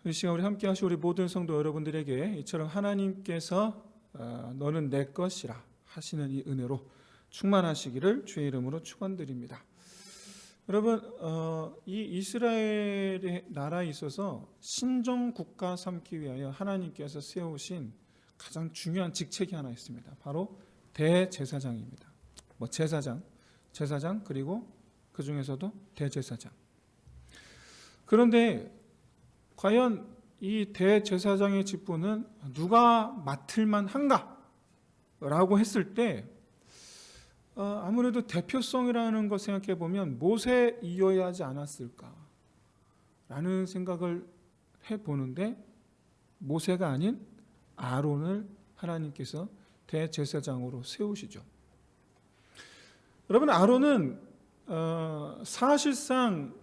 이 시간 우리 함께 하실 우리 모든 성도 여러분들에게 이처럼 하나님께서 너는 내 것이라 하시는 이 은혜로 충만하시기를 주의 이름으로 축원드립니다. 여러분, 이 이스라엘의 나라에 있어서 신정 국가 삼기 위하여 하나님께서 세우신 가장 중요한 직책이 하나 있습니다. 바로 대제사장입니다. 제사장 그리고 그 중에서도 대제사장. 그런데 과연 이 대제사장의 직분은 누가 맡을만 한가? 라고 했을 때 아무래도 대표성이라는 것 생각해 보면 모세이어야 하지 않았을까? 라는 생각을 해보는데 모세가 아닌 아론을 하나님께서 대제사장으로 세우시죠. 여러분, 아론은 사실상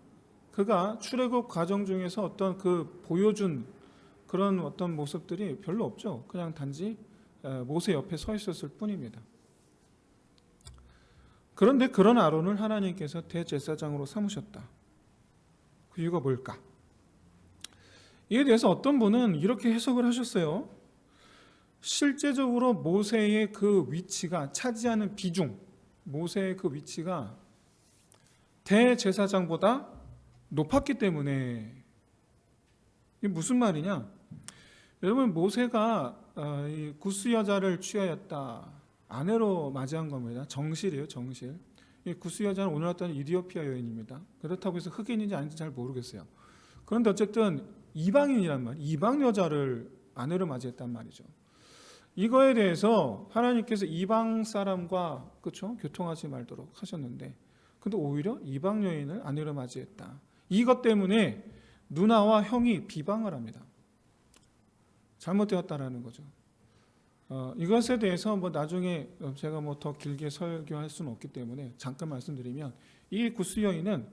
그가 출애굽 과정 중에서 어떤 그 보여준 그런 어떤 모습들이 별로 없죠. 그냥 단지 모세 옆에 서 있었을 뿐입니다. 그런데 그런 아론을 하나님께서 대제사장으로 삼으셨다. 그 이유가 뭘까? 이에 대해서 어떤 분은 이렇게 해석을 하셨어요. 실제적으로 모세의 그 위치가 차지하는 비중, 모세의 그 위치가 대제사장보다 높았기 때문에. 이게 무슨 말이냐? 여러분, 모세가 이 구스 여자를 취하였다, 아내로 맞이한 겁니다. 정실이에요, 정실. 이 구스 여자는 오늘 왔던 이디오피아 여인입니다. 그렇다고 해서 흑인인지 아닌지 잘 모르겠어요. 그런데 어쨌든 이방인이란 말, 이방 여자를 아내로 맞이했단 말이죠. 이거에 대해서 하나님께서 이방 사람과 그렇죠? 교통하지 말도록 하셨는데, 근데 오히려 이방 여인을 아내로 맞이했다. 이것 때문에 누나와 형이 비방을 합니다. 잘못되었다라는 거죠. 이것에 대해서 나중에 제가 더 길게 설교할 수는 없기 때문에 잠깐 말씀드리면, 이 구스 여인은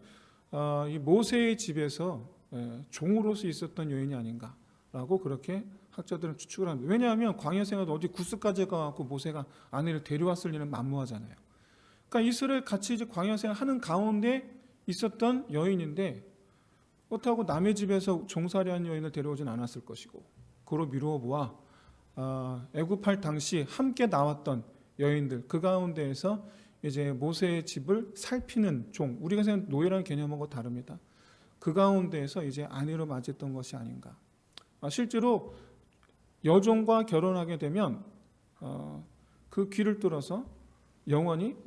이 모세의 집에서 종으로서 있었던 여인이 아닌가라고 그렇게 학자들은 추측을 합니다. 왜냐하면 광야 생활도 어디 구스까지 가고 모세가 아내를 데려왔을 리는 만무하잖아요. 그러니까 이스라엘 같이 이제 광야 생활 하는 가운데 있었던 여인인데 그렇다고 남의 집에서 종살이한 여인을 데려오진 않았을 것이고, 그로 미루어 보아 애굽할 당시 함께 나왔던 여인들, 그 가운데에서 이제 모세의 집을 살피는 종, 우리가 생각하는 노예라는 개념하고 다릅니다. 그 가운데에서 이제 아내로 맞이했던 것이 아닌가. 실제로 여종과 결혼하게 되면 그 귀를 뚫어서 영원히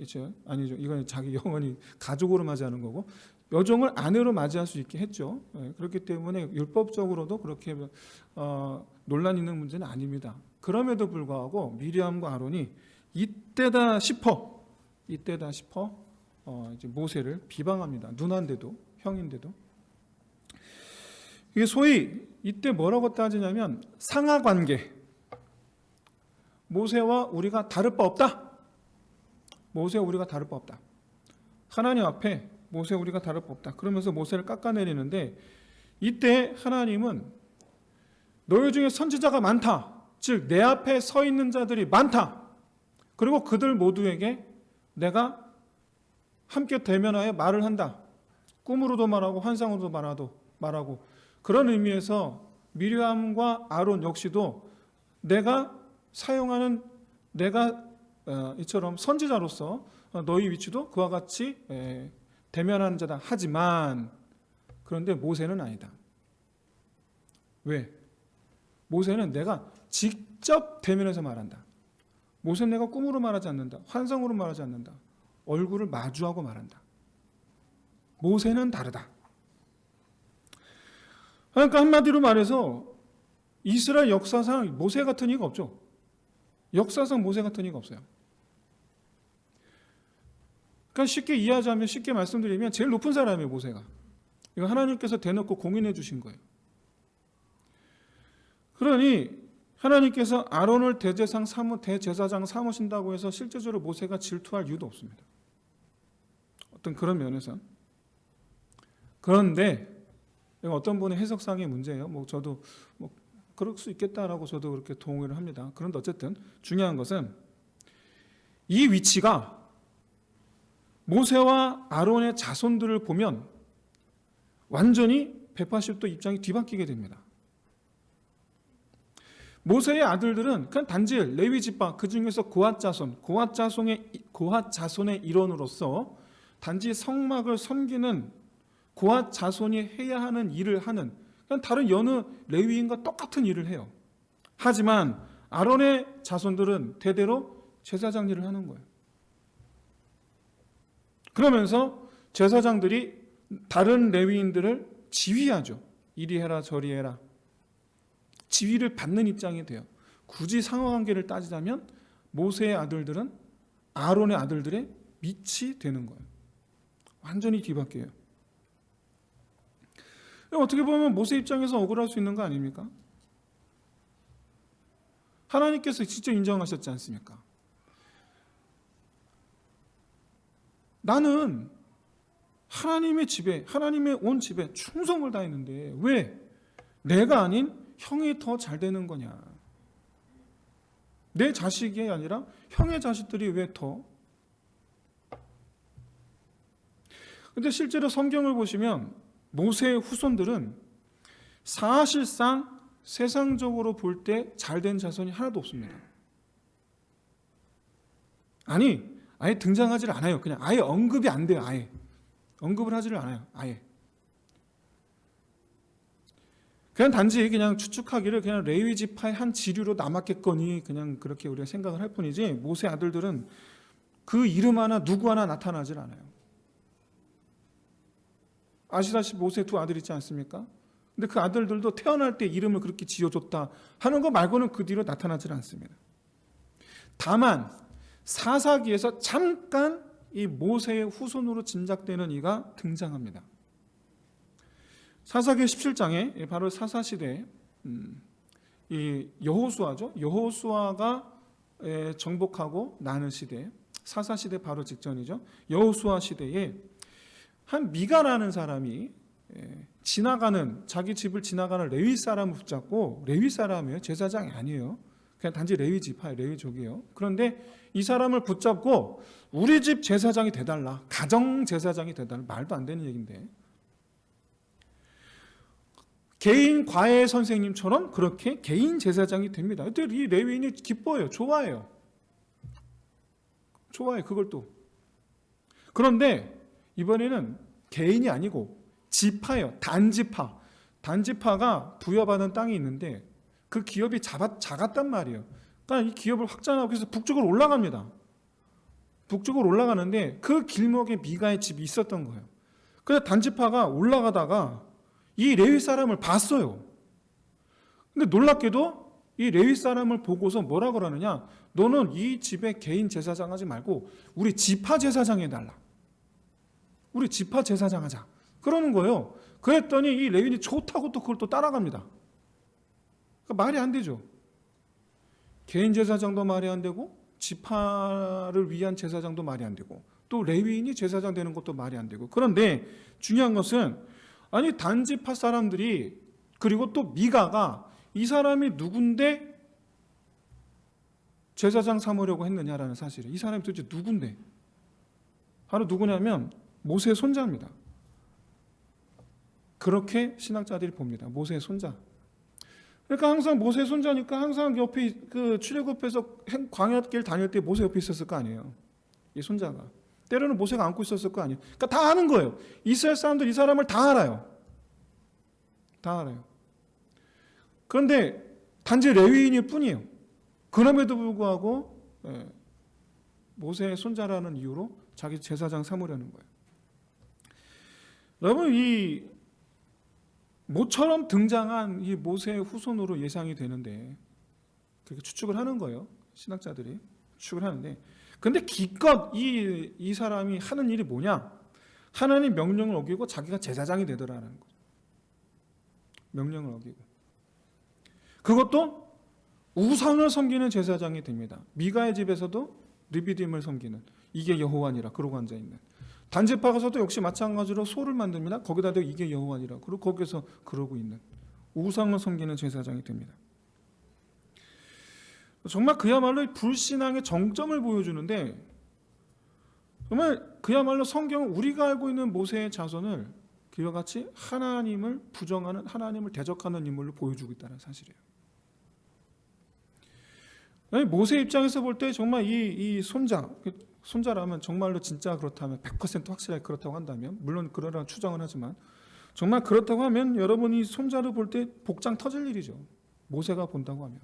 아니죠. 이건 자기 영원히 가족으로 맞이하는 거고, 여종을 아내로 맞이할 수 있게 했죠. 그렇기 때문에 율법적으로도 그렇게 논란 있는 문제는 아닙니다. 그럼에도 불구하고 미리암과 아론이 이때다 싶어 이제 모세를 비방합니다. 누나인데도, 형인데도. 이게 소위 이때 뭐라고 따지냐면 상하관계. 모세와 우리가 다를 바 없다. 모세와 우리가 다를 바 없다. 하나님 앞에 모세와 우리가 다를 바 없다. 그러면서 모세를 깎아내리는데, 이때 하나님은 너희 중에 선지자가 많다. 즉 내 앞에 서 있는 자들이 많다. 그리고 그들 모두에게 내가 함께 대면하여 말을 한다. 꿈으로도 말하고 환상으로도 말하고 그런 의미에서 미리암과 아론 역시도 내가 사용하는, 내가 이처럼 선지자로서 너희 위치도 그와 같이 대면하는 자다. 하지만 그런데 모세는 아니다. 왜? 모세는 내가 직접 대면해서 말한다. 모세는 내가 꿈으로 말하지 않는다. 환상으로 말하지 않는다. 얼굴을 마주하고 말한다. 모세는 다르다. 그러니까 한마디로 말해서 이스라엘 역사상 모세 같은 이가 없죠. 역사상 모세 같은 이가 없어요. 그러니까 쉽게 이해하자면, 쉽게 말씀드리면 제일 높은 사람이에요, 모세가. 이거 하나님께서 대놓고 공인해 주신 거예요. 그러니 하나님께서 아론을 대제사장 삼으신다고 해서 실제적으로 모세가 질투할 이유도 없습니다. 어떤 그런 면에서. 그런데 어떤 분의 해석상의 문제예요. 저도 그럴 수 있겠다라고 저도 그렇게 동의를 합니다. 그런데 어쨌든 중요한 것은 이 위치가 모세와 아론의 자손들을 보면 완전히 180도 입장이 뒤바뀌게 됩니다. 모세의 아들들은 그냥 단지 레위 지파, 그 중에서 고핫 자손의 일원으로서 단지 성막을 섬기는 고핫 자손이 해야 하는 일을 하는, 그냥 다른 여느 레위인과 똑같은 일을 해요. 하지만 아론의 자손들은 대대로 제사장 일을 하는 거예요. 그러면서 제사장들이 다른 레위인들을 지휘하죠. 이리 해라 저리 해라. 지휘를 받는 입장이 돼요. 굳이 상호관계를 따지자면 모세의 아들들은 아론의 아들들의 밑이 되는 거예요. 완전히 뒤바뀌어요. 어떻게 보면 모세 입장에서 억울할 수 있는 거 아닙니까? 하나님께서 직접 인정하셨지 않습니까? 나는 하나님의 집에, 하나님의 온 집에 충성을 다했는데 왜 내가 아닌 형이 더 잘 되는 거냐? 내 자식이 아니라 형의 자식들이 왜 더? 근데 실제로 성경을 보시면 모세의 후손들은 사실상 세상적으로 볼 때 잘된 자손이 하나도 없습니다. 아예 등장하지를 않아요. 그냥 아예 언급이 안 돼요. 아예 언급을 하지를 않아요. 아예 그냥 단지 그냥 추측하기를 그냥 레위 지파의 한 지류로 남았겠거니 그냥 그렇게 우리가 생각을 할 뿐이지, 모세 아들들은 그 이름 하나 누구 하나 나타나질 않아요. 아시다시피 모세 두 아들 있지 않습니까? 근데 그 아들들도 태어날 때 이름을 그렇게 지어줬다 하는 거 말고는 그 뒤로 나타나질 않습니다. 다만 사사기에서 잠깐 이 모세의 후손으로 짐작되는 이가 등장합니다. 사사기 17장에 바로 사사시대에 이 여호수아죠. 여호수아가 정복하고 나는 시대, 사사시대 바로 직전이죠. 여호수아 시대에 한 미가라는 사람이 자기 집을 지나가는 레위 사람을 붙잡고, 레위 사람이에요. 제사장이 아니에요. 그냥 단지 레위 지파예요. 레위족이에요. 그런데 이 사람을 붙잡고 우리 집 제사장이 돼달라, 가정 제사장이 돼달라, 말도 안 되는 얘기인데 개인 과외 선생님처럼 그렇게 개인 제사장이 됩니다. 근데 이 레위인이 기뻐해요. 좋아해요. 그걸 또. 그런데 이번에는 개인이 아니고 지파예요. 단지파가 부여받은 땅이 있는데 그 기업이 작았단 말이에요. 그러니까 이 기업을 확장하고 해서 북쪽으로 올라갑니다. 북쪽으로 올라가는데 그 길목에 미가의 집이 있었던 거예요. 그래서 단지파가 올라가다가 이 레위 사람을 봤어요. 근데 놀랍게도 이 레위 사람을 보고서 뭐라고 그러느냐, 너는 이 집에 개인 제사장 하지 말고 우리 지파 제사장 해달라, 우리 지파 제사장 하자, 그러는 거예요. 그랬더니 이 레위인이 좋다고 또 그걸 또 따라갑니다. 그러니까 말이 안 되죠. 개인 제사장도 말이 안 되고 지파를 위한 제사장도 말이 안 되고 또 레위인이 제사장 되는 것도 말이 안 되고. 그런데 중요한 것은 아니 단지파 사람들이, 그리고 또 미가가 이 사람이 누군데 제사장 삼으려고 했느냐라는 사실이에요. 이 사람이 도대체 누군데? 바로 누구냐면 모세의 손자입니다. 그렇게 신학자들이 봅니다. 모세의 손자. 그러니까 항상 모세의 손자니까 항상 옆에 그 출애굽해서 광야길 다닐 때 모세 옆에 있었을 거 아니에요. 이 손자가. 때로는 모세가 안고 있었을 거 아니에요. 그러니까 다 아는 거예요. 이스라엘 사람들 이 사람을 다 알아요. 다 알아요. 그런데 단지 레위인일 뿐이에요. 그럼에도 불구하고 모세의 손자라는 이유로 자기 제사장 삼으려는 거예요. 여러분, 이 모처럼 등장한 이 모세의 후손으로 예상이 되는데, 그렇게 추측을 하는 거예요. 신학자들이 추측을 하는데, 근데 기껏 이 사람이 하는 일이 뭐냐? 하나님 명령을 어기고 자기가 제사장이 되더라는 거죠. 명령을 어기고. 그것도 우상을 섬기는 제사장이 됩니다. 미가의 집에서도 르비딤을 섬기는, 이게 여호와니라 그러고 앉아있는. 단지파 가서도 역시 마찬가지로 소를 만듭니다. 거기다도 이게 여호와니라 그리고 거기서 그러고 있는, 우상을 섬기는 제사장이 됩니다. 정말 그야말로 불신앙의 정점을 보여주는데, 정말 그야말로 성경은 우리가 알고 있는 모세의 자손을 그와 같이 하나님을 부정하는, 하나님을 대적하는 인물로 보여주고 있다는 사실이에요. 모세 입장에서 볼 때 정말 이 손자라면 정말로 진짜 그렇다면 100% 확실하게 그렇다고 한다면, 물론 그러라는 추정은 하지만 정말 그렇다고 하면 여러분이 손자를 볼 때 복장 터질 일이죠. 모세가 본다고 하면.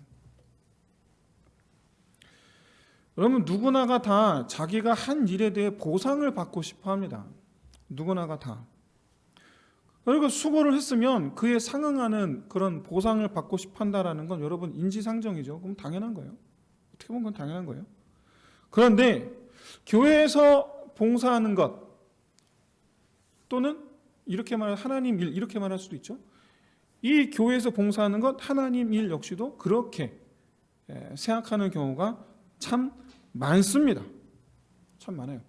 여러분 누구나가 다 자기가 한 일에 대해 보상을 받고 싶어 합니다. 누구나가 다. 그리고 수고를 했으면 그에 상응하는 그런 보상을 받고 싶어 한다는 건 여러분 인지상정이죠. 그럼 당연한 거예요. 어떻게 보면 그건 당연한 거예요. 그런데 교회에서 봉사하는 것 또는 이렇게 말해 하나님 일 이렇게 말할 수도 있죠. 이 교회에서 봉사하는 것 하나님 일 역시도 그렇게 생각하는 경우가 참 많습니다. 참 많아요.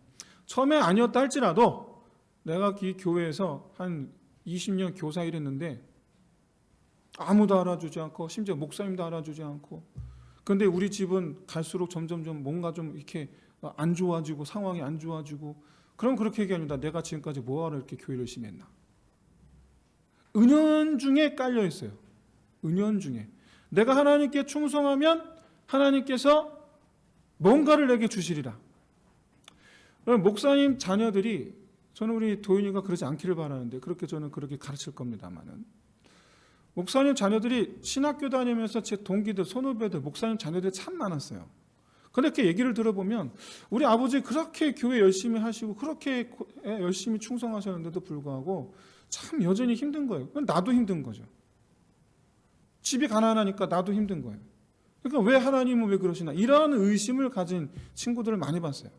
처음에 아니었다 할지라도 내가 이 교회에서 한 20년 교사 일했는데 아무도 알아주지 않고 심지어 목사님도 알아주지 않고, 근데 우리 집은 갈수록 점점점 뭔가 좀 이렇게 안 좋아지고 상황이 안 좋아지고, 그럼 그렇게 얘기합니다. 내가 지금까지 뭐하러 이렇게 교회를 열심히 했나. 은연중에 깔려 있어요. 은연중에 내가 하나님께 충성하면 하나님께서 뭔가를 내게 주시리라. 목사님 자녀들이, 저는 우리 도윤이가 그러지 않기를 바라는데 그렇게 저는 그렇게 가르칠 겁니다만은, 목사님 자녀들이 신학교 다니면서 제 동기들, 선후배들, 목사님 자녀들이 참 많았어요. 그런데 이렇게 얘기를 들어보면 우리 아버지 그렇게 교회 열심히 하시고 그렇게 열심히 충성하셨는데도 불구하고 참 여전히 힘든 거예요. 나도 힘든 거죠. 집이 가난하니까 나도 힘든 거예요. 그러니까 왜 하나님은 왜 그러시나, 이런 의심을 가진 친구들을 많이 봤어요.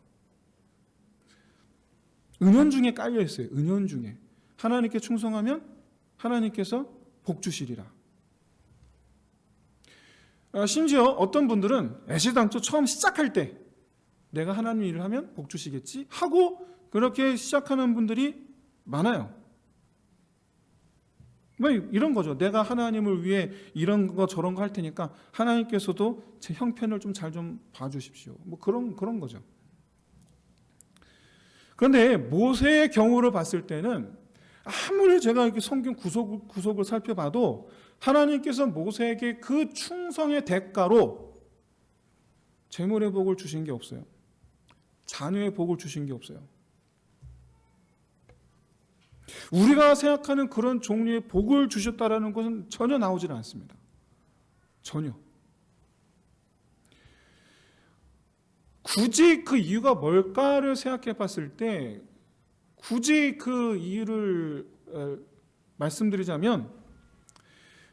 은연중에 깔려 있어요. 은연중에 하나님께 충성하면 하나님께서 복 주시리라. 심지어 어떤 분들은 애시당초 처음 시작할 때 내가 하나님 일을 하면 복 주시겠지 하고 그렇게 시작하는 분들이 많아요. 뭐 이런 거죠. 내가 하나님을 위해 이런 거 저런 거 할 테니까 하나님께서도 제 형편을 좀 잘 좀 봐주십시오. 뭐 그런 거죠. 그런데 모세의 경우를 봤을 때는 아무리 제가 이렇게 성경 구석을 살펴봐도 하나님께서 모세에게 그 충성의 대가로 재물의 복을 주신 게 없어요. 자녀의 복을 주신 게 없어요. 우리가 생각하는 그런 종류의 복을 주셨다라는 것은 전혀 나오질 않습니다. 전혀. 굳이 그 이유가 뭘까를 생각해 봤을 때, 굳이 그 이유를 말씀드리자면,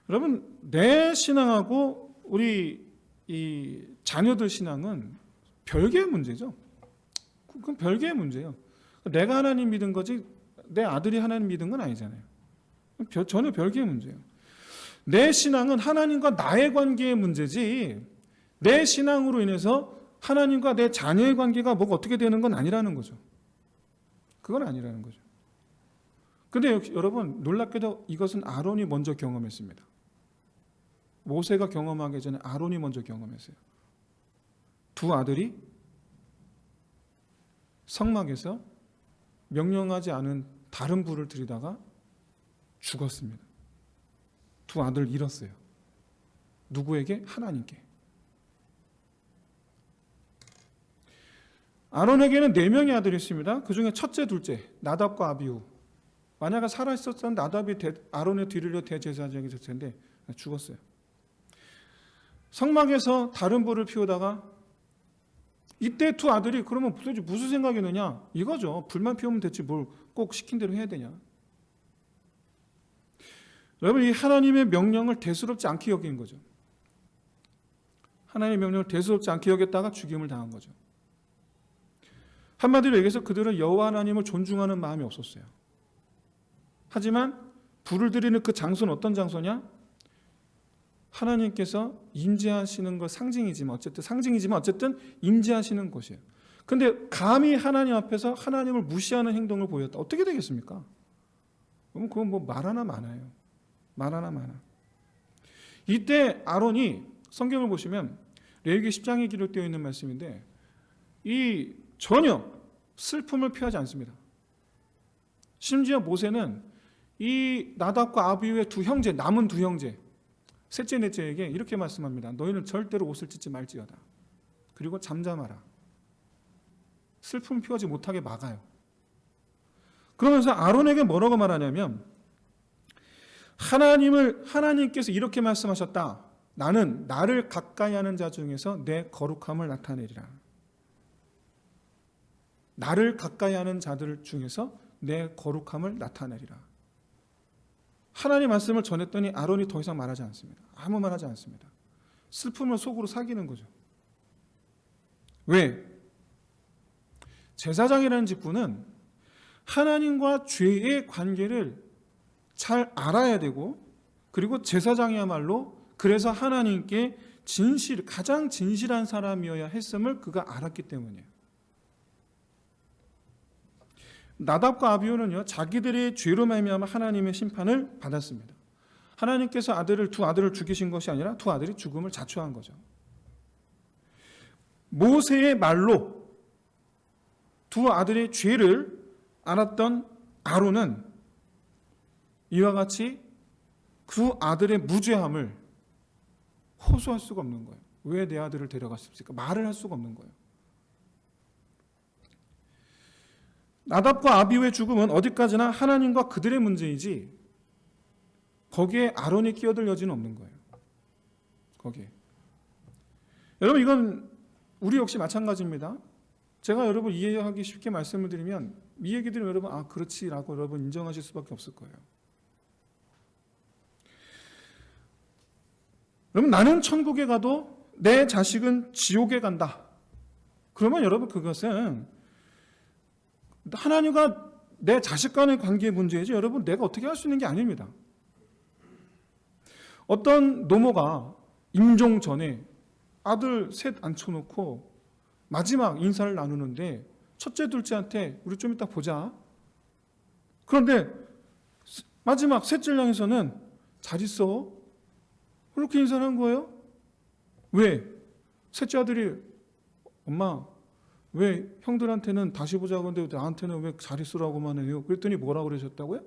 여러분 내 신앙하고 우리 이 자녀들 신앙은 별개의 문제죠. 그건 별개의 문제예요. 내가 하나님 믿은 거지 내 아들이 하나님 믿은 건 아니잖아요. 전혀 별개의 문제예요. 내 신앙은 하나님과 나의 관계의 문제지, 내 신앙으로 인해서 하나님과 내 자녀의 관계가 뭐가 어떻게 되는 건 아니라는 거죠. 그건 아니라는 거죠. 근데 여러분 놀랍게도 이것은 아론이 먼저 경험했습니다. 모세가 경험하기 전에 아론이 먼저 경험했어요. 두 아들이 성막에서 명령하지 않은 다른 불을 들이다가 죽었습니다. 두 아들 잃었어요. 누구에게? 하나님께. 아론에게는 4명의 아들이 있습니다. 그 중에 첫째, 둘째, 나답과 아비후. 만약에 살아있었던 나답이 아론의 뒤를 이어 대제사장이 됐을 텐데 죽었어요. 성막에서 다른 불을 피우다가, 이때 두 아들이 그러면 도대체 무슨 생각이 드냐? 이거죠. 불만 피우면 됐지 뭘 꼭 시킨 대로 해야 되냐? 여러분, 이 하나님의 명령을 대수롭지 않게 여긴 거죠. 하나님의 명령을 대수롭지 않게 여겼다가 죽임을 당한 거죠. 한마디로 얘기해서 그들은 여호와 하나님을 존중하는 마음이 없었어요. 하지만 불을 들이는 그 장소는 어떤 장소냐? 하나님께서 임재하시는 것 상징이지만 어쨌든 임재하시는 곳이에요. 근데 감히 하나님 앞에서 하나님을 무시하는 행동을 보였다. 어떻게 되겠습니까? 그건 뭐 말 하나 많아요. 말 하나 많아. 이때 아론이, 성경을 보시면 레위기 10장에 기록되어 있는 말씀인데, 이 전혀 슬픔을 표하지 않습니다. 심지어 모세는 이 나답과 아비후의 두 형제, 남은 두 형제, 셋째 넷째에게 이렇게 말씀합니다. 너희는 절대로 옷을 찢지 말지어다. 그리고 잠잠하라. 슬픔 피우지 못하게 막아요. 그러면서 아론에게 뭐라고 말하냐면 하나님께서 이렇게 말씀하셨다. 나는 나를 가까이 하는 자 중에서 내 거룩함을 나타내리라. 나를 가까이 하는 자들 중에서 내 거룩함을 나타내리라. 하나님 말씀을 전했더니 아론이 더 이상 말하지 않습니다. 아무 말하지 않습니다. 슬픔을 속으로 사귀는 거죠. 왜? 제사장이라는 직분은 하나님과 죄의 관계를 잘 알아야 되고, 그리고 제사장이야말로 그래서 하나님께 가장 진실한 사람이어야 했음을 그가 알았기 때문이에요. 나답과 아비후는요, 자기들의 죄로 말미암아 하나님의 심판을 받았습니다. 하나님께서 두 아들을 죽이신 것이 아니라 두 아들이 죽음을 자초한 거죠. 모세의 말로 두 아들의 죄를 알았던 아론은 이와 같이 그 아들의 무죄함을 호소할 수가 없는 거예요. 왜 내 아들을 데려갔습니까? 말을 할 수가 없는 거예요. 나답과 아비후의 죽음은 어디까지나 하나님과 그들의 문제이지 거기에 아론이 끼어들 여지는 없는 거예요. 거기에. 여러분, 이건 우리 역시 마찬가지입니다. 제가 여러분 이해하기 쉽게 말씀을 드리면 이 얘기 들으면 여러분 그렇지라고 여러분 인정하실 수밖에 없을 거예요. 여러분, 나는 천국에 가도 내 자식은 지옥에 간다. 그러면 여러분 그것은 하나님과 내 자식 간의 관계의 문제이지 여러분 내가 어떻게 할 수 있는 게 아닙니다. 어떤 노모가 임종 전에 아들 셋 앉혀놓고 마지막 인사를 나누는데 첫째 둘째한테 우리 좀 이따 보자. 그런데 마지막 셋째를 향해서는 잘 있어. 그렇게 인사를 한 거예요. 왜? 셋째 아들이 엄마 왜 형들한테는 다시 보자고 하는데 나한테는 왜 잘 있으라고만 해요? 그랬더니 뭐라고 그러셨다고요?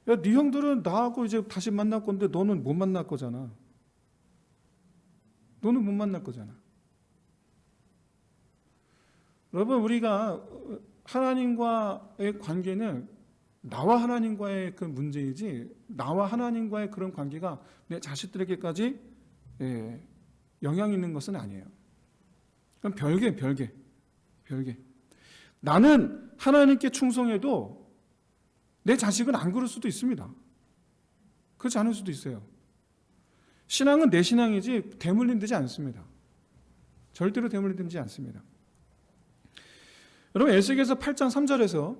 야, 네 형들은 나하고 이제 다시 만날 건데 너는 못 만날 거잖아. 너는 못 만날 거잖아. 여러분, 우리가 하나님과의 관계는 나와 하나님과의 그 문제이지 나와 하나님과의 그런 관계가 내 자식들에게까지 영향이 있는 것은 아니에요. 그럼 별개. 나는 하나님께 충성해도 내 자식은 안 그럴 수도 있습니다. 그렇지 않을 수도 있어요. 신앙은 내 신앙이지 대물림되지 않습니다. 절대로 대물림되지 않습니다. 여러분, 에스겔서 8장 3절에서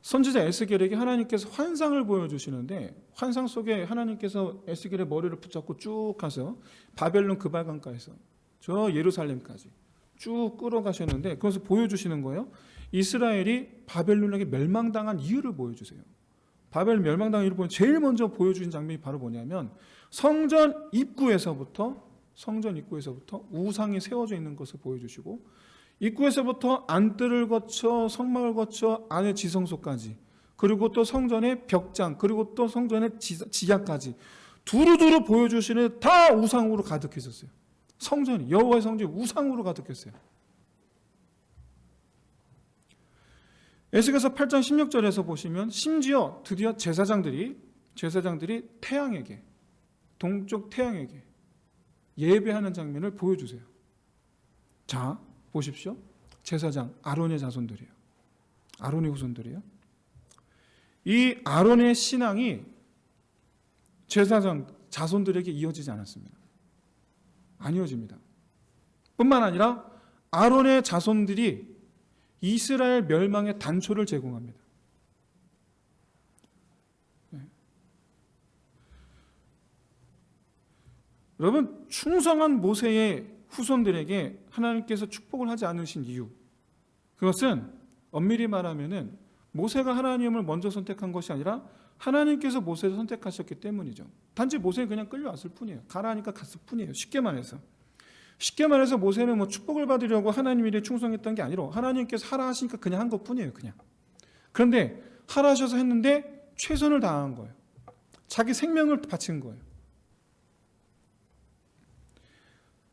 선지자 에스겔에게 하나님께서 환상을 보여주시는데 환상 속에 하나님께서 에스겔의 머리를 붙잡고 쭉 가서 바벨론 그발강가에서 저 예루살렘까지 쭉 끌어가셨는데 그것을 보여주시는 거예요. 이스라엘이 바벨론에게 멸망당한 이유를 보여주세요. 바벨론 멸망당한 이유를 제일 먼저 보여주신 장면이 바로 뭐냐면 성전 입구에서부터 우상이 세워져 있는 것을 보여주시고 입구에서부터 안뜰을 거쳐 성막을 거쳐 안의 지성소까지 그리고 또 성전의 벽장 그리고 또 성전의 지하까지 두루두루 보여주시는 다 우상으로 가득했었어요. 성전이 여호와의 성전이 우상으로 가득했어요. 에스겔서 8장 16절에서 보시면 심지어 드디어 제사장들이 태양에게 동쪽 태양에게 예배하는 장면을 보여주세요. 자, 보십시오. 제사장 아론의 자손들이에요. 아론의 후손들이에요. 이 아론의 신앙이 제사장 자손들에게 이어지지 않았습니다. 안 이어집니다. 뿐만 아니라 아론의 자손들이 이스라엘 멸망의 단초를 제공합니다. 네. 여러분, 충성한 모세의 후손들에게 하나님께서 축복을 하지 않으신 이유, 그것은 엄밀히 말하면은 모세가 하나님을 먼저 선택한 것이 아니라 하나님께서 모세를 선택하셨기 때문이죠. 단지 모세는 그냥 끌려왔을 뿐이에요. 가라니까 갔을 뿐이에요. 쉽게 말해서 모세는 뭐 축복을 받으려고 하나님 일에 충성했던 게 아니라 하나님께서 하라 하시니까 그냥 한 것뿐이에요. 그냥. 그런데 하라 하셔서 했는데 최선을 다한 거예요. 자기 생명을 바친 거예요.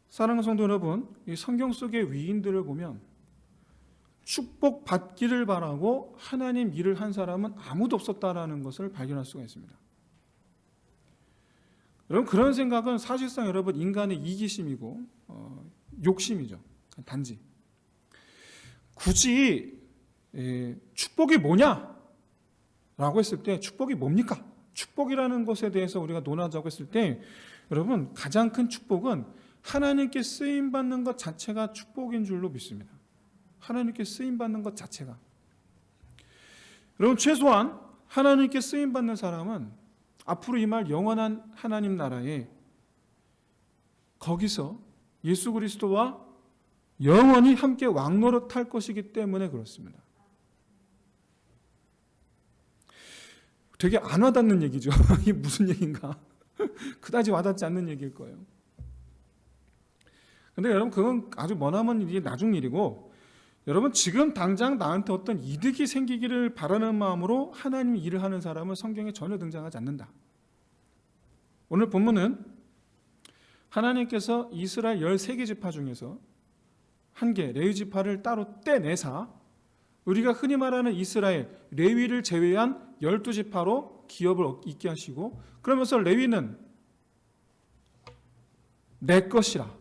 사랑하는 성도 여러분, 이 성경 속의 위인들을 보면 축복 받기를 바라고 하나님 일을 한 사람은 아무도 없었다라는 것을 발견할 수가 있습니다. 여러분, 그런 생각은 사실상 여러분 인간의 이기심이고 욕심이죠. 단지 굳이 축복이 뭐냐라고 했을 때 축복이 뭡니까? 축복이라는 것에 대해서 우리가 논하자고 했을 때 여러분, 가장 큰 축복은 하나님께 쓰임받는 것 자체가 축복인 줄로 믿습니다. 하나님께 쓰임받는 것 자체가. 여러분, 최소한 하나님께 쓰임받는 사람은 앞으로 임할 영원한 하나님 나라에 거기서 예수 그리스도와 영원히 함께 왕노릇할 것이기 때문에 그렇습니다. 되게 안 와닿는 얘기죠. 이게 무슨 얘기인가? 그다지 와닿지 않는 얘기일 거예요. 근데 여러분, 그건 아주 머나먼 일이 나중 일이고, 여러분 지금 당장 나한테 어떤 이득이 생기기를 바라는 마음으로 하나님 일을 하는 사람은 성경에 전혀 등장하지 않는다. 오늘 본문은 하나님께서 이스라엘 13개 지파 중에서 한 개 레위 지파를 따로 떼내사 우리가 흔히 말하는 이스라엘 레위를 제외한 12지파로 기업을 잇게 하시고, 그러면서 레위는 내 것이라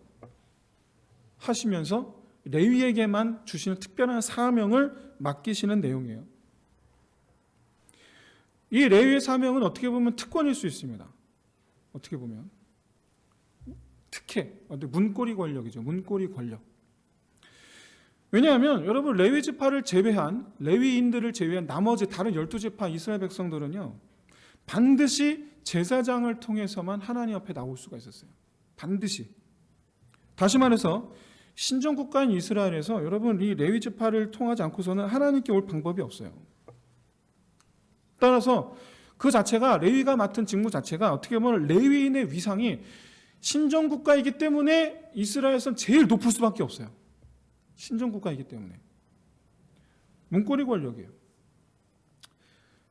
하시면서 레위에게만 주시는 특별한 사명을 맡기시는 내용이에요. 이 레위의 사명은 어떻게 보면 특권일 수 있습니다. 어떻게 보면 특혜, 문고리 권력이죠. 문고리 권력. 왜냐하면 여러분, 레위 지파를 제외한, 레위인들을 제외한 나머지 다른 12지파 이스라엘 백성들은요, 반드시 제사장을 통해서만 하나님 앞에 나올 수가 있었어요. 반드시. 다시 말해서 신정국가인 이스라엘에서 여러분, 이 레위 지파를 통하지 않고서는 하나님께 올 방법이 없어요. 따라서 그 자체가, 레위가 맡은 직무 자체가 어떻게 보면 레위인의 위상이 신정국가이기 때문에 이스라엘에서는 제일 높을 수밖에 없어요. 신정국가이기 때문에. 문고리 권력이에요.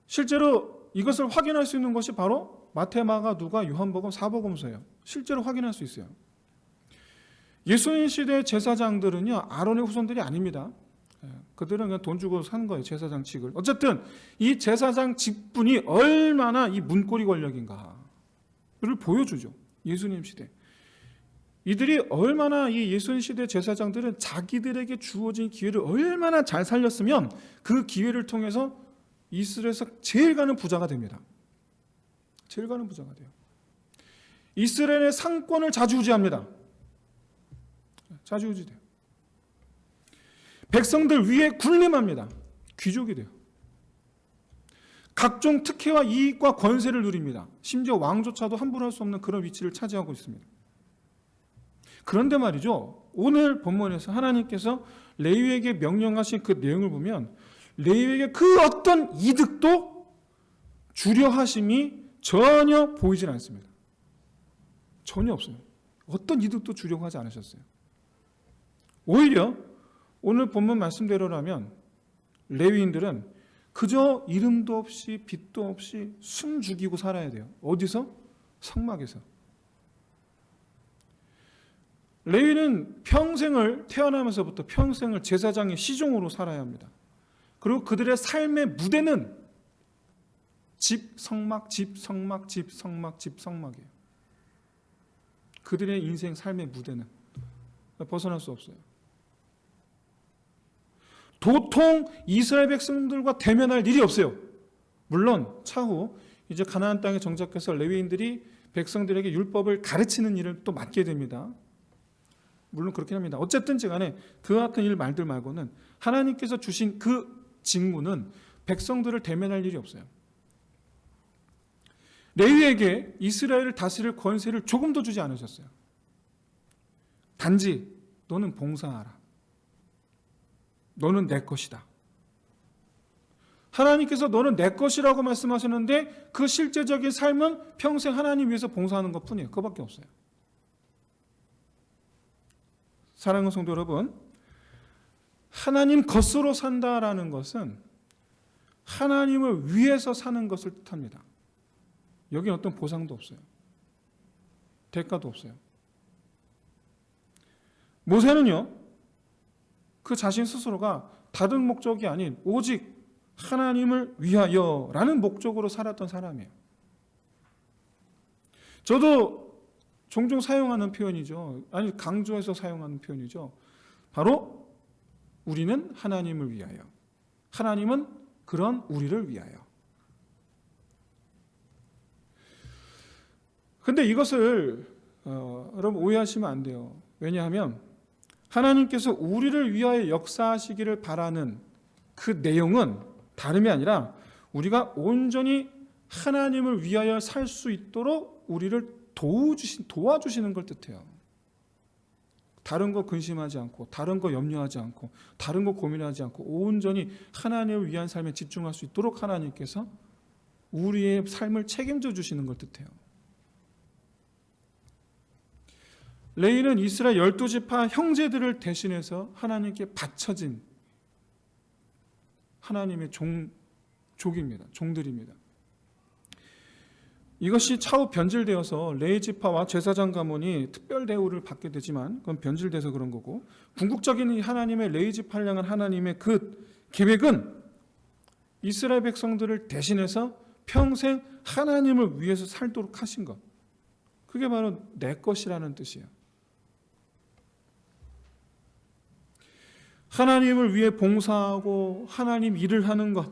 실제로 이것을 확인할 수 있는 것이 바로 마태, 마가, 누가, 요한복음, 사복음서예요. 실제로 확인할 수 있어요. 예수님 시대의 제사장들은요, 아론의 후손들이 아닙니다. 그들은 그냥 돈 주고 산 거예요, 제사장 직을. 어쨌든 이 제사장 직분이 얼마나 이 문고리 권력인가를 보여주죠. 예수님 시대. 이들이 얼마나, 이 예수님 시대 제사장들은 자기들에게 주어진 기회를 얼마나 잘 살렸으면 그 기회를 통해서 이스라엘에서 제일 가는 부자가 됩니다. 제일 가는 부자가 돼요. 이스라엘의 상권을 좌지우지합니다. 좌지우지돼요. 백성들 위에 군림합니다. 귀족이 돼요. 각종 특혜와 이익과 권세를 누립니다. 심지어 왕조차도 함부로 할 수 없는 그런 위치를 차지하고 있습니다. 그런데 말이죠, 오늘 본문에서 하나님께서 레위에게 명령하신 그 내용을 보면 레위에게 그 어떤 이득도 주려 하심이 전혀 보이질 않습니다. 전혀 없어요. 어떤 이득도 주려고 하지 않으셨어요. 오히려 오늘 본문 말씀대로라면 레위인들은 그저 이름도 없이 빚도 없이 숨죽이고 살아야 돼요. 어디서? 성막에서. 레위는 평생을, 태어나면서부터 평생을 제사장의 시종으로 살아야 합니다. 그리고 그들의 삶의 무대는 집, 성막, 집, 성막, 집, 성막, 집, 성막이에요. 그들의 인생, 삶의 무대는 벗어날 수 없어요. 도통 이스라엘 백성들과 대면할 일이 없어요. 물론 차후 이제 가나안 땅에 정착해서 레위인들이 백성들에게 율법을 가르치는 일을 또 맡게 됩니다. 물론 그렇긴 합니다. 어쨌든 간에 그 같은 일 말들 말고는 하나님께서 주신 그 직무는 백성들을 대면할 일이 없어요. 레위에게 이스라엘을 다스릴 권세를 조금도 주지 않으셨어요. 단지 너는 봉사하라. 너는 내 것이다. 하나님께서 너는 내 것이라고 말씀하셨는데 그 실제적인 삶은 평생 하나님 위해서 봉사하는 것뿐이에요. 그거밖에 없어요. 사랑하는 성도 여러분, 하나님 것으로 산다라는 것은 하나님을 위해서 사는 것을 뜻합니다. 여기는 어떤 보상도 없어요. 대가도 없어요. 모세는요, 그 자신 스스로가 다른 목적이 아닌 오직 하나님을 위하여라는 목적으로 살았던 사람이에요. 저도 종종 사용하는 표현이죠. 아니, 강조해서 사용하는 표현이죠. 바로 우리는 하나님을 위하여. 하나님은 그런 우리를 위하여. 근데 이것을 여러분 오해하시면 안 돼요. 왜냐하면 하나님께서 우리를 위하여 역사하시기를 바라는 그 내용은 다름이 아니라 우리가 온전히 하나님을 위하여 살 수 있도록 우리를 도와주시는 걸 뜻해요. 다른 거 근심하지 않고, 다른 거 염려하지 않고, 다른 거 고민하지 않고 온전히 하나님을 위한 삶에 집중할 수 있도록 하나님께서 우리의 삶을 책임져 주시는 걸 뜻해요. 레위는 이스라엘 12지파 형제들을 대신해서 하나님께 바쳐진 하나님의 족입니다. 종들입니다. 이것이 차후 변질되어서 레위 지파와 제사장 가문이 특별 대우를 받게 되지만 그건 변질돼서 그런 거고, 궁극적인 하나님의 레위 지파를 향한 하나님의 그 계획은 이스라엘 백성들을 대신해서 평생 하나님을 위해서 살도록 하신 것. 그게 바로 내 것이라는 뜻이에요. 하나님을 위해 봉사하고 하나님 일을 하는 것,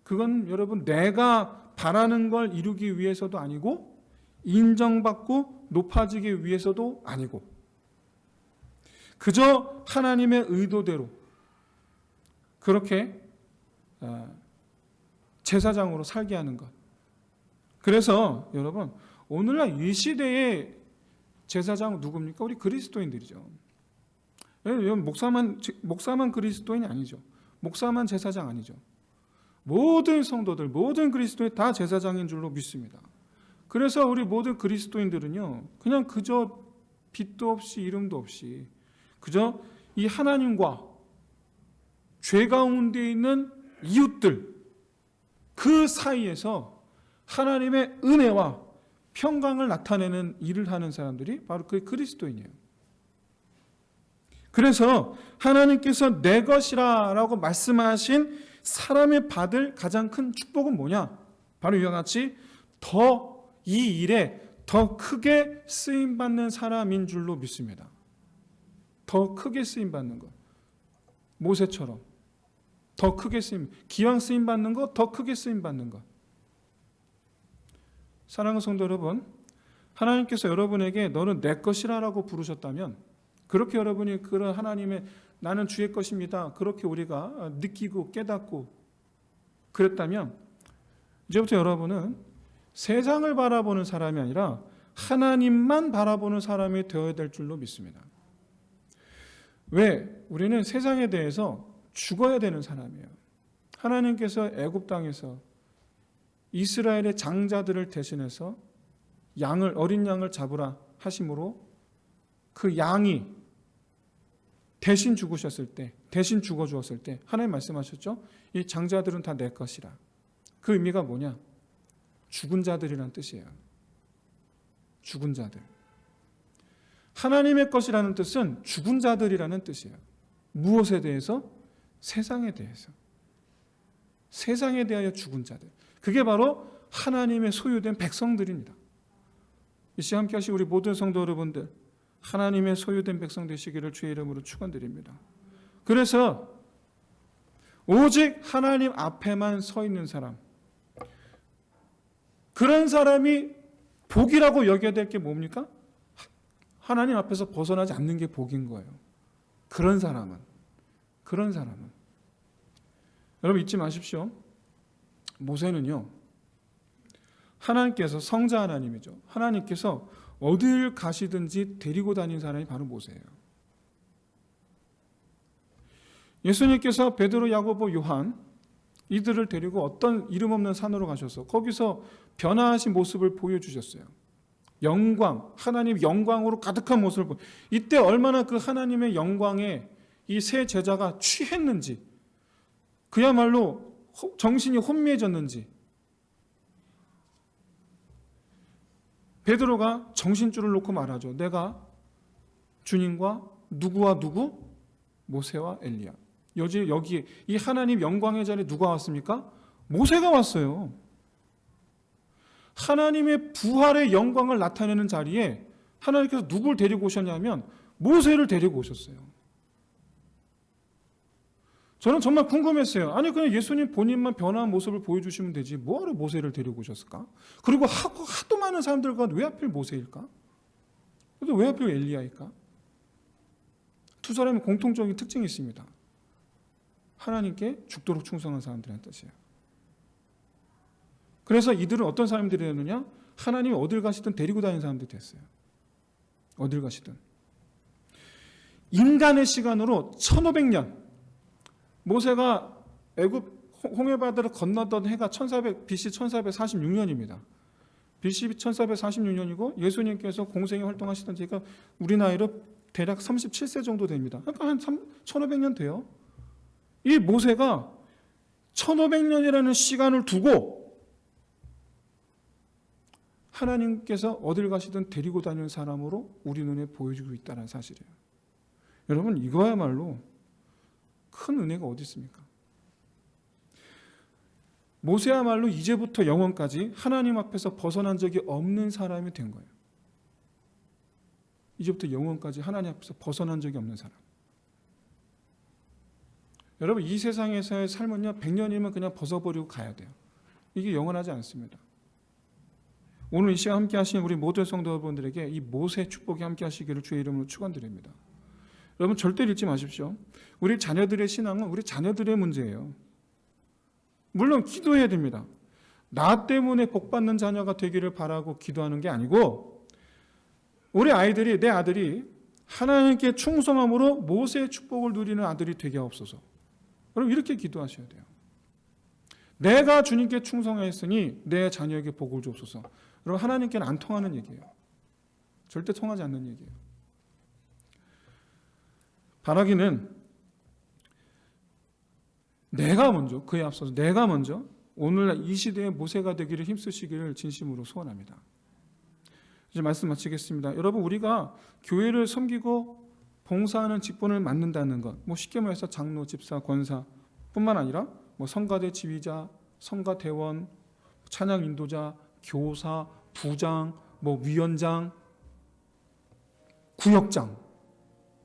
그건 여러분 내가 바라는 걸 이루기 위해서도 아니고 인정받고 높아지기 위해서도 아니고 그저 하나님의 의도대로 그렇게 제사장으로 살게 하는 것. 그래서 여러분 오늘날 이 시대의 제사장 누굽니까? 우리 그리스도인들이죠. 목사만 그리스도인이 아니죠. 목사만 제사장 아니죠. 모든 성도들, 모든 그리스도인이 다 제사장인 줄로 믿습니다. 그래서 우리 모든 그리스도인들은요, 그냥 그저 빛도 없이 이름도 없이 그저 이 하나님과 죄 가운데 있는 이웃들 그 사이에서 하나님의 은혜와 평강을 나타내는 일을 하는 사람들이 바로 그 그리스도인이에요. 그래서 하나님께서 내 것이라고 말씀하신 사람이 받을 가장 큰 축복은 뭐냐? 바로 이와 같이 더 이 일에 더 크게 쓰임받는 사람인 줄로 믿습니다. 더 크게 쓰임받는 것. 모세처럼 더 크게 기왕 쓰임받는 것, 더 크게 쓰임받는 것. 사랑하는 성도 여러분, 하나님께서 여러분에게 너는 내 것이라고 부르셨다면, 그렇게 여러분이 그런 하나님의 나는 주의 것입니다, 그렇게 우리가 느끼고 깨닫고 그랬다면 이제부터 여러분은 세상을 바라보는 사람이 아니라 하나님만 바라보는 사람이 되어야 될 줄로 믿습니다. 왜? 우리는 세상에 대해서 죽어야 되는 사람이에요. 하나님께서 애굽 땅에서 이스라엘의 장자들을 대신해서 어린 양을 잡으라 하심으로 그 양이 대신 죽으셨을 때, 대신 죽어 주었을 때 하나님 말씀하셨죠? 이 장자들은 다 내 것이라. 그 의미가 뭐냐? 죽은 자들이라는 뜻이에요. 죽은 자들. 하나님의 것이라는 뜻은 죽은 자들이라는 뜻이에요. 무엇에 대해서? 세상에 대해서. 세상에 대하여 죽은 자들. 그게 바로 하나님의 소유된 백성들입니다. 이 시간 함께 하신 우리 모든 성도 여러분들, 하나님의 소유된 백성 되시기를 주의 이름으로 축원드립니다. 그래서 오직 하나님 앞에만 서 있는 사람, 그런 사람이 복이라고 여겨야 될 게 뭡니까? 하나님 앞에서 벗어나지 않는 게 복인 거예요. 그런 사람은 여러분 잊지 마십시오. 모세는요, 하나님께서 성자 하나님이죠. 하나님께서 어딜 가시든지 데리고 다닌 사람이 바로 모세예요. 예수님께서 베드로, 야고보, 요한 이들을 데리고 어떤 이름 없는 산으로 가셔서 거기서 변화하신 모습을 보여주셨어요. 영광, 하나님 영광으로 가득한 모습을 이때 얼마나 그 하나님의 영광에 이 세 제자가 취했는지, 그야말로 정신이 혼미해졌는지, 베드로가 정신줄을 놓고 말하죠. 내가 주님과 누구와 누구? 모세와 엘리야. 여기 이 하나님 영광의 자리에 누가 왔습니까? 모세가 왔어요. 하나님의 부활의 영광을 나타내는 자리에 하나님께서 누굴 데리고 오셨냐면 모세를 데리고 오셨어요. 저는 정말 궁금했어요. 아니 그냥 예수님 본인만 변화한 모습을 보여주시면 되지 뭐하러 모세를 데리고 오셨을까? 그리고 하도 많은 사람들과 왜 하필 모세일까? 그래도 왜 하필 엘리야일까? 두 사람의 공통적인 특징이 있습니다. 하나님께 죽도록 충성한 사람들이라는 뜻이에요. 그래서 이들은 어떤 사람들이었느냐? 하나님이 어딜 가시든 데리고 다니는 사람들이 됐어요. 어딜 가시든. 인간의 시간으로 1500년, 모세가 애굽 홍해바다를 건너던 해가 BC 1446년입니다. BC 1446년이고 예수님께서 공생에 활동하시던 지가 우리 나이로 대략 37세 정도 됩니다. 그러니까 한 1500년 돼요. 이 모세가 1500년이라는 시간을 두고 하나님께서 어딜 가시든 데리고 다니는 사람으로 우리 눈에 보여주고 있다는 사실이에요. 여러분 이거야말로 큰 은혜가 어디 있습니까? 모세야말로 이제부터 영원까지 하나님 앞에서 벗어난 적이 없는 사람이 된 거예요. 이제부터 영원까지 하나님 앞에서 벗어난 적이 없는 사람. 여러분 이 세상에서의 삶은요 100년이면 그냥 벗어버리고 가야 돼요. 이게 영원하지 않습니다. 오늘 이 시간 함께 하신 우리 모든 성도 여러분들에게 이 모세 축복이 함께 하시기를 주의 이름으로 축원드립니다. 여러분 절대 잃지 마십시오. 우리 자녀들의 신앙은 우리 자녀들의 문제예요. 물론 기도해야 됩니다. 나 때문에 복받는 자녀가 되기를 바라고 기도하는 게 아니고 우리 아이들이, 내 아들이 하나님께 충성함으로 모세의 축복을 누리는 아들이 되게 하옵소서. 여러분 이렇게 기도하셔야 돼요. 내가 주님께 충성했으니 내 자녀에게 복을 주옵소서. 여러분 하나님께는 안 통하는 얘기예요. 절대 통하지 않는 얘기예요. 바라기는 내가 먼저, 그에 앞서서 내가 먼저 오늘 이 시대의 모세가 되기를 힘쓰시기를 진심으로 소원합니다. 이제 말씀 마치겠습니다. 여러분 우리가 교회를 섬기고 봉사하는 직분을 맡는다는 것, 뭐 쉽게 말해서 장로, 집사, 권사 뿐만 아니라 뭐 성가대 지휘자, 성가대원, 찬양 인도자, 교사, 부장, 뭐 위원장, 구역장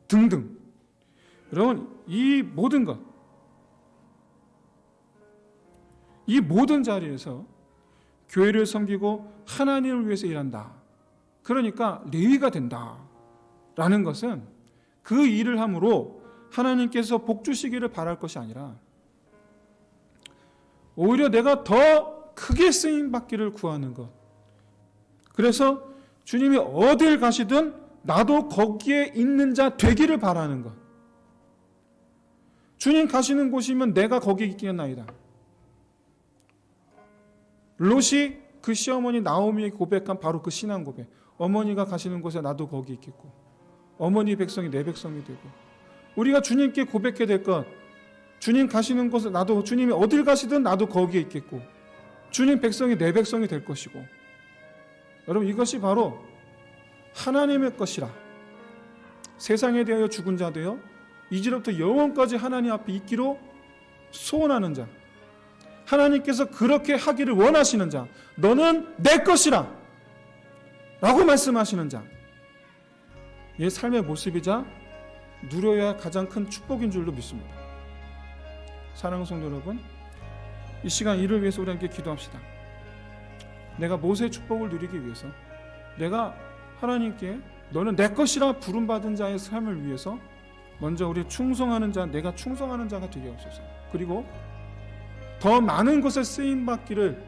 등등. 여러분 이 모든 것, 이 모든 자리에서 교회를 섬기고 하나님을 위해서 일한다. 그러니까 레위가 된다라는 것은 그 일을 함으로 하나님께서 복 주시기를 바랄 것이 아니라 오히려 내가 더 크게 쓰임받기를 구하는 것. 그래서 주님이 어딜 가시든 나도 거기에 있는 자 되기를 바라는 것. 주님 가시는 곳이면 내가 거기 있겠나이다. 롯이 그 시어머니 나오미에게 고백한 바로 그 신앙 고백. 어머니가 가시는 곳에 나도 거기 있겠고 어머니 백성이 내 백성이 되고 우리가 주님께 고백해야 될 것. 주님 가시는 곳에 나도 주님이 어딜 가시든 나도 거기에 있겠고 주님 백성이 내 백성이 될 것이고 여러분 이것이 바로 하나님의 것이라 세상에 대하여 죽은 자 되어 이제부터 영원까지 하나님 앞에 있기로 소원하는 자 하나님께서 그렇게 하기를 원하시는 자 너는 내 것이라 라고 말씀하시는 자 이 삶의 모습이자 누려야 할 가장 큰 축복인 줄로 믿습니다. 사랑하는 성도 여러분 이 시간 이를 위해서 우리 함께 기도합시다. 내가 모세의 축복을 누리기 위해서 내가 하나님께 너는 내 것이라 부름받은 자의 삶을 위해서 먼저 우리 충성하는 자 내가 충성하는 자가 되게 하옵소서. 그리고 더 많은 곳에 쓰임받기를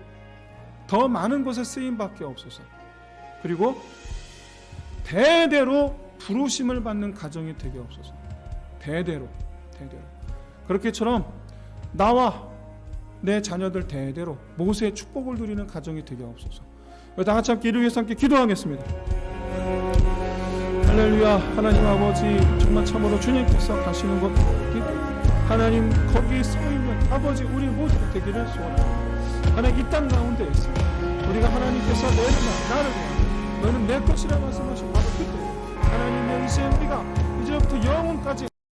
더 많은 곳에 쓰임받게 하옵소서. 그리고 대대로 부르심을 받는 가정이 되게 하옵소서. 대대로 그렇게처럼 나와 내 자녀들 대대로 모세의 축복을 누리는 가정이 되게 하옵소서. 다 같이 함께 이를 위해서 함께 기도하겠습니다. 할렐루야. 하나님 아버지 정말 참으로 주님께서 가시는 곳 하나님 거기에 서있는 아버지 우리 모두가 되기를 소원합니다. 하나님 이 땅 가운데 있어 우리가 하나님께서 나를 위하여 너는 내 것이라 말씀하시고 바로 그때 하나님의 의지에 우리가 이제 이제부터 영원까지